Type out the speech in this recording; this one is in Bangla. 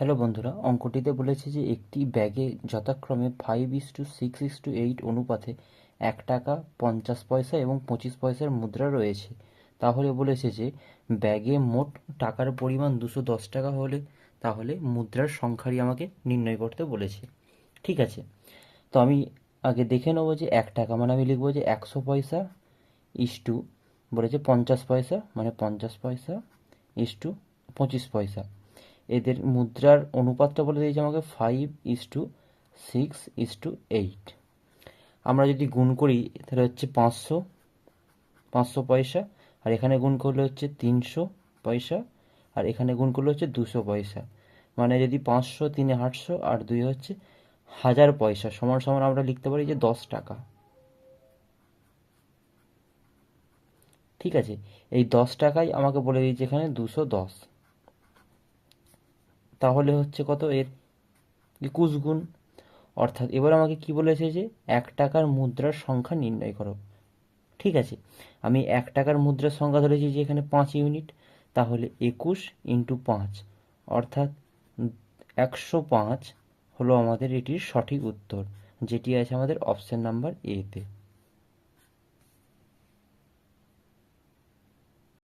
হ্যালো বন্ধুরা, অঙ্কটিতে বলেছে যে একটি ব্যাগে যথাক্রমে 5:6:8 অনুপাতে 1 টাকা 50 পয়সা এবং 25 পয়সার মুদ্রা রয়েছে। তাহলে বলেছে যে ব্যাগে মোট টাকার পরিমাণ 210 টাকা হলে তাহলে মুদ্রার সংখ্যাটি আমাকে নির্ণয় করতে বলেছে। ঠিক আছে, তো আমি আগে দেখে নেবো যে 1 টাকা মানে আমি লিখবো যে 100 পয়সা ইস্টু বলেছে 50 পয়সা, মানে 50 পয়সা ইস্টু 25 পয়সা। এদের মুদ্রার অনুপাতটা বলে দিয়েছে আমাকে 5:6:8। আমরা যদি গুণ করি তাহলে হচ্ছে 500 500 পয়সা, আর এখানে গুণ করলে হচ্ছে 300 পয়সা, আর এখানে গুণ করলে হচ্ছে 200 পয়সা। মানে যদি 500 3 800 আর 2 হচ্ছে 1000 পয়সা, সমান সমান আমরা লিখতে পারি যে 10 টাকা। ঠিক আছে, এই 10 টাকাই আমাকে বলে দিয়েছে এখানে 210। তাহলে হচ্ছে কত এর 21 গুণ। অর্থাৎ এবার আমাকে কি বলেছে যে 1 টাকার মুদ্রার সংখ্যা নির্ণয় করো। ঠিক আছে, আমি 1 টাকার মুদ্রার সংখ্যা ধরেছি যে এখানে 5 ইউনিট, তাহলে 21 × 5 অর্থাৎ 105 হলো আমাদের এটির সঠিক উত্তর, যেটি আছে আমাদের অপশন নাম্বার এতে।